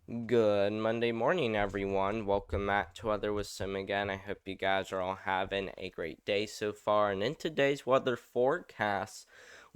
Good Monday morning, everyone. Welcome back to Weather with Sim again. I hope you guys are all having a great day so far. And in today's weather forecast,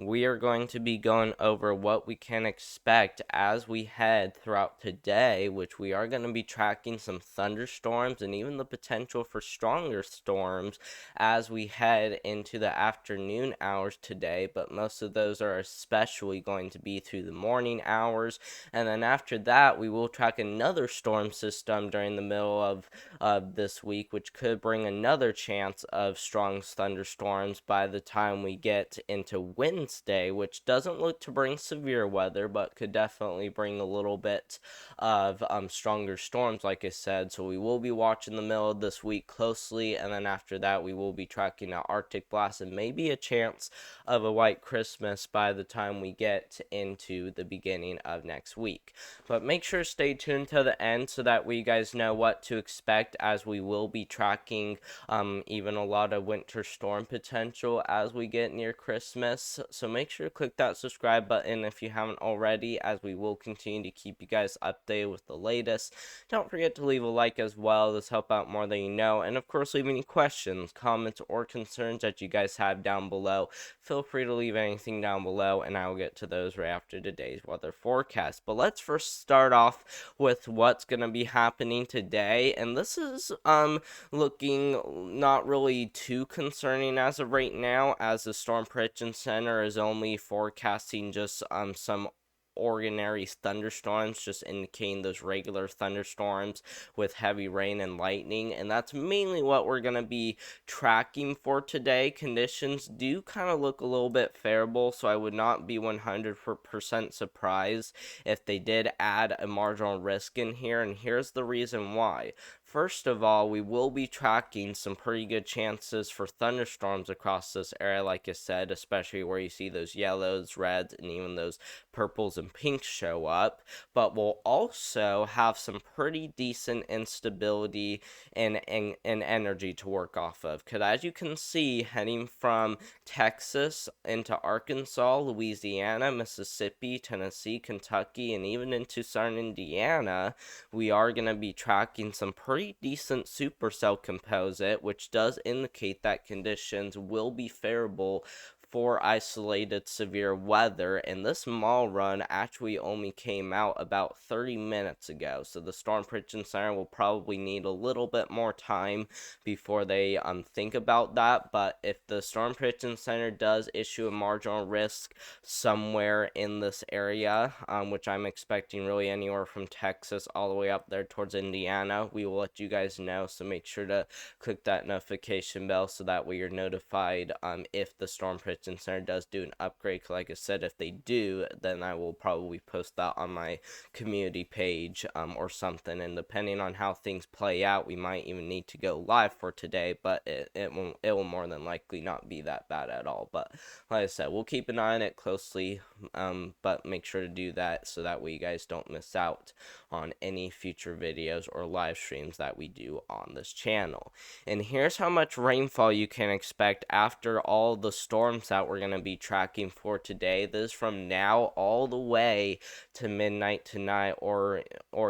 we are going to be going over what we can expect as we head throughout today, which we are going to be tracking some thunderstorms and even the potential for stronger storms as we head into the afternoon hours today. But most of those are especially going to be through the morning hours, and then after that, we will track another storm system during the middle of this week, which could bring another chance of strong thunderstorms by the time we get into Wednesday, which doesn't look to bring severe weather, but could definitely bring a little bit of stronger storms, like I said. So we will be watching the middle of this week closely, and then after that, we will be tracking an Arctic blast and maybe a chance of a white Christmas by the time we get into the beginning of next week. But make sure to stay tuned to the end so that we guys know what to expect, as we will be tracking even a lot of winter storm potential as we get near Christmas. So make sure to click that subscribe button if you haven't already, as we will continue to keep you guys updated with the latest. Don't forget to leave a like as well. This helps out more than you know. And of course, leave any questions, comments, or concerns that you guys have down below. Feel free to leave anything down below, and I will get to those right after today's weather forecast. But let's first start off with what's going to be happening today, and this is looking not really too concerning as of right now, as the Storm Prediction Center is only forecasting just some ordinary thunderstorms, just indicating those regular thunderstorms with heavy rain and lightning. And that's mainly what we're going to be tracking for today. Conditions do kind of look a little bit favorable, so I would not be 100% surprised if they did add a marginal risk in here. And here's the reason why. First of all, we will be tracking some pretty good chances for thunderstorms across this area, like I said, especially where you see those yellows, reds, and even those purples and pinks show up. But we'll also have some pretty decent instability and energy to work off of. Because as you can see, heading from Texas into Arkansas, Louisiana, Mississippi, Tennessee, Kentucky, and even into southern Indiana, we are going to be tracking some pretty decent supercell composite, which does indicate that conditions will be favorable for isolated severe weather. And this mall run actually only came out about 30 minutes ago, so the Storm Prediction Center will probably need a little bit more time before they think about that. But if the Storm Prediction Center does issue a marginal risk somewhere in this area, which I'm expecting really anywhere from Texas all the way up there towards Indiana, we will let you guys know. So make sure to click that notification bell so that way you're notified if the Storm Prediction Center does do an upgrade. Like I said, if they do, then I will probably post that on my community page or something. And depending on how things play out, we might even need to go live for today. But it will more than likely not be that bad at all. But like I said, we'll keep an eye on it closely. But make sure to do that so that way you guys don't miss out on any future videos or live streams that we do on this channel. And here's how much rainfall you can expect after all the storms that we're going to be tracking for today. This is from now all the way to midnight tonight, or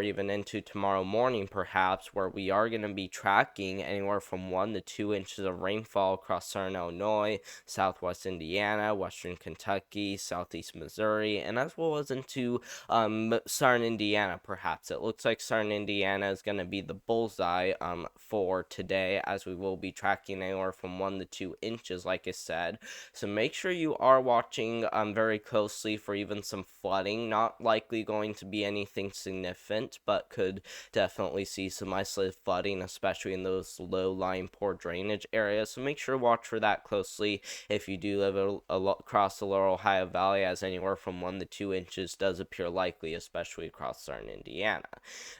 even into tomorrow morning perhaps, where we are going to be tracking anywhere from 1 to 2 inches of rainfall across southern Illinois, southwest Indiana, western Kentucky, southeast Missouri, and as well as into southern Indiana perhaps. It looks like southern Indiana is going to be the bullseye for today, as we will be tracking anywhere from 1 to 2 inches, like I said. So make sure you are watching very closely for even some flooding. Not likely going to be anything significant, but could definitely see some isolated flooding, especially in those low-lying poor drainage areas. So make sure to watch for that closely if you do live across the Lower Ohio Valley, as anywhere from 1 to 2 inches does appear likely, especially across southern Indiana.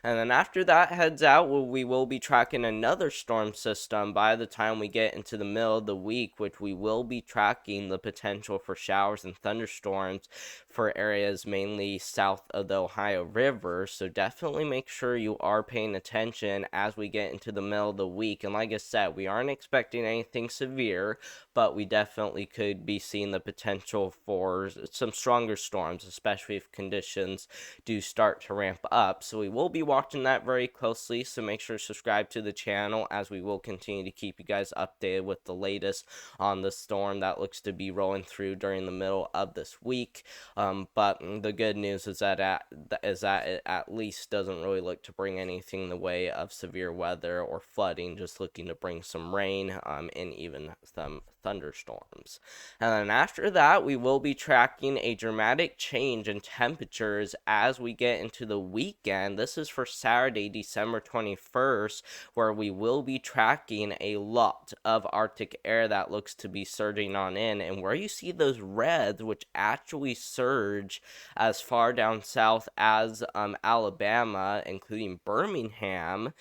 And then after that heads out, we will be tracking another storm system by the time we get into the middle of the week, which we will be tracking seeing the potential for showers and thunderstorms for areas mainly south of the Ohio River. So definitely make sure you are paying attention as we get into the middle of the week. And like I said, we aren't expecting anything severe, but we definitely could be seeing the potential for some stronger storms, especially if conditions do start to ramp up. So we will be watching that very closely. So make sure to subscribe to the channel, as we will continue to keep you guys updated with the latest on the storm that looks to be rolling through during the middle of this week. But the good news is that it at least doesn't really look to bring anything in the way of severe weather or flooding, just looking to bring some rain and even some thunderstorms. And then after that, we will be tracking a dramatic change in temperatures as we get into the weekend. This is for Saturday, December 21st, where we will be tracking a lot of Arctic air that looks to be surging on in, and where you see those reds, which actually surge as far down south as Alabama, including Birmingham,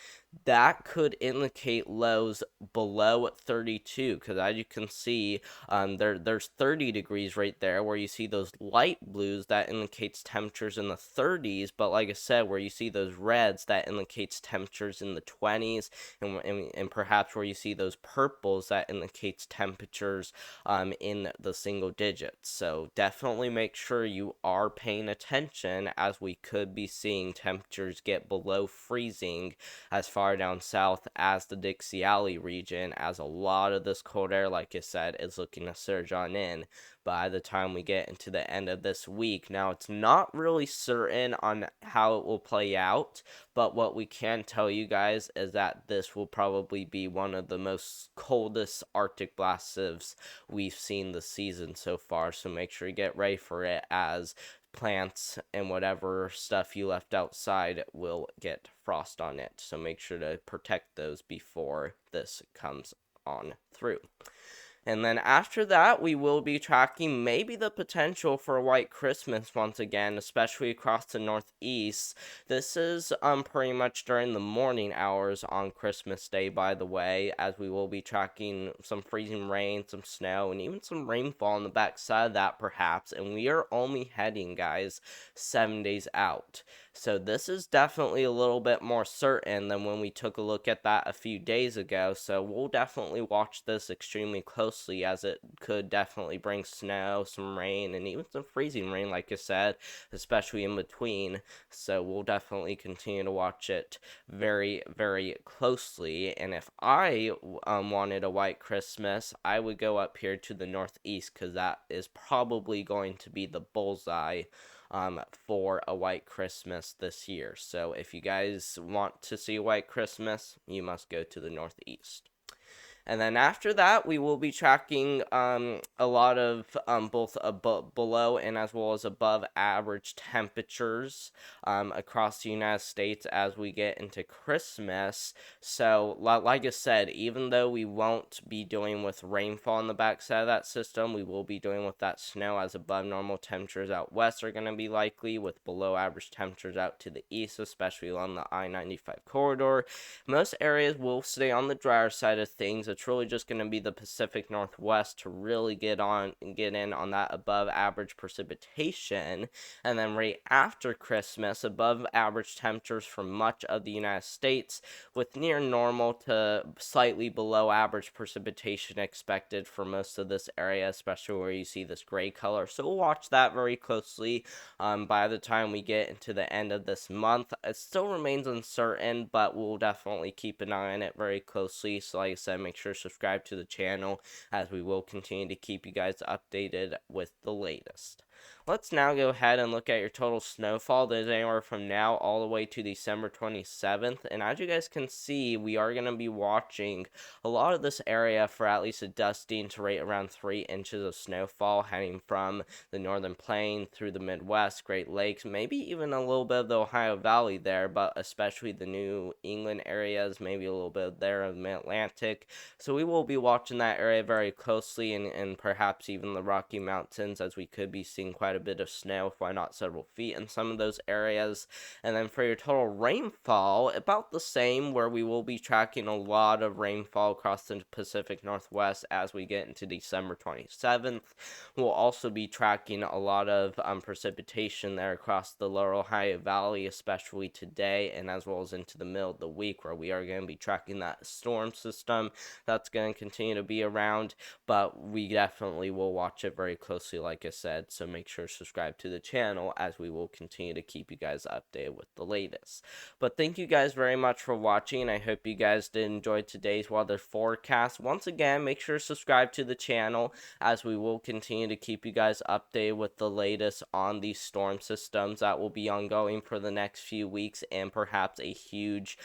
that could indicate lows below 32, because as you can see, there's 30 degrees right there where you see those light blues that indicates temperatures in the 30s, but like I said, where you see those reds that indicates temperatures in the 20s, and perhaps where you see those purples that indicates temperatures in the single digits. So definitely make sure you are paying attention, as we could be seeing temperatures get below freezing as far down south as the Dixie Alley region, as a lot of this cold air, like I said, is looking to surge on in by the time we get into the end of this week. Now, it's not really certain on how it will play out, but what we can tell you guys is that this will probably be one of the most coldest Arctic blasts we've seen this season so far, so make sure you get ready for it, as plants and whatever stuff you left outside will get frost on it. So make sure to protect those before this comes on through. And then after that, we will be tracking maybe the potential for a white Christmas once again, especially across the Northeast. This is pretty much during the morning hours on Christmas Day, by the way, as we will be tracking some freezing rain, some snow, and even some rainfall on the backside of that perhaps. And we are only heading, guys, 7 days out. So this is definitely a little bit more certain than when we took a look at that a few days ago. So we'll definitely watch this extremely closely, as it could definitely bring snow, some rain, and even some freezing rain, like I said, especially in between. So we'll definitely continue to watch it very, very closely. And if I wanted a white Christmas, I would go up here to the Northeast, because that is probably going to be the bullseye for a white Christmas this year. So if you guys want to see a white Christmas, you must go to the Northeast. And then after that, we will be tracking a lot of both below and as well as above average temperatures across the United States as we get into Christmas. So, like I said, even though we won't be doing with rainfall on the backside of that system, we will be doing with that snow, as above normal temperatures out west are going to be likely, with below average temperatures out to the east, especially along the I-95 corridor. Most areas will stay on the drier side of things. It's really just going to be the Pacific Northwest to really get in on that above average precipitation. And then right after Christmas, above average temperatures for much of the United States, with near normal to slightly below average precipitation expected for most of this area, especially where you see this gray color. So we'll watch that very closely by the time we get into the end of this month. It still remains uncertain, but we'll definitely keep an eye on it very closely. So like I said, make sure to subscribe to the channel, as we will continue to keep you guys updated with the latest. Let's now go ahead and look at your total snowfall. That is anywhere from now all the way to December 27th. And as you guys can see, we are going to be watching a lot of this area for at least a dusting to right around 3 inches of snowfall, heading from the Northern Plain through the Midwest, Great Lakes, maybe even a little bit of the Ohio Valley there, but especially the New England areas, maybe a little bit there of the Mid-Atlantic. So we will be watching that area very closely, and perhaps even the Rocky Mountains, as we could be seeing quite a bit of snow, if why not several feet in some of those areas. And then for your total rainfall, about the same, where we will be tracking a lot of rainfall across the Pacific Northwest as we get into December 27th. We'll also be tracking a lot of precipitation there across the lower Ohio Valley, especially today, and as well as into the middle of the week, where we are going to be tracking that storm system that's going to continue to be around. But we definitely will watch it very closely, like I said, so make sure to subscribe to the channel, as we will continue to keep you guys updated with the latest. But thank you guys very much for watching. I hope you guys did enjoy today's weather forecast. Once again, make sure to subscribe to the channel, as we will continue to keep you guys updated with the latest on these storm systems that will be ongoing for the next few weeks, and perhaps a huge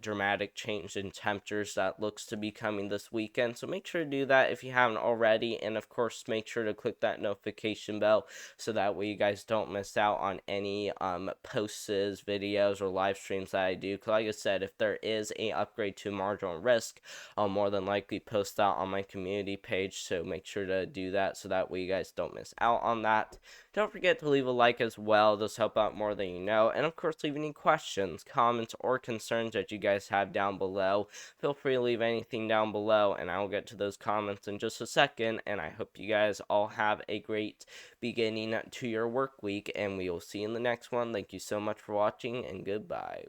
dramatic change in temperatures that looks to be coming this weekend. So make sure to do that if you haven't already, and of course make sure to click that notification bell, so that way you guys don't miss out on any posts, videos, or live streams that I do. Because like I said, if there is a upgrade to marginal risk, I'll more than likely post that on my community page, so make sure to do that, so that way you guys don't miss out on that. Don't forget to leave a like as well. Those help out more than you know. And of course, leave any questions, comments, or concerns that you guys have down below. Feel free to leave anything down below, and I will get to those comments in just a second. And I hope you guys all have a great beginning to your work week, and we will see you in the next one. Thank you so much for watching, and goodbye.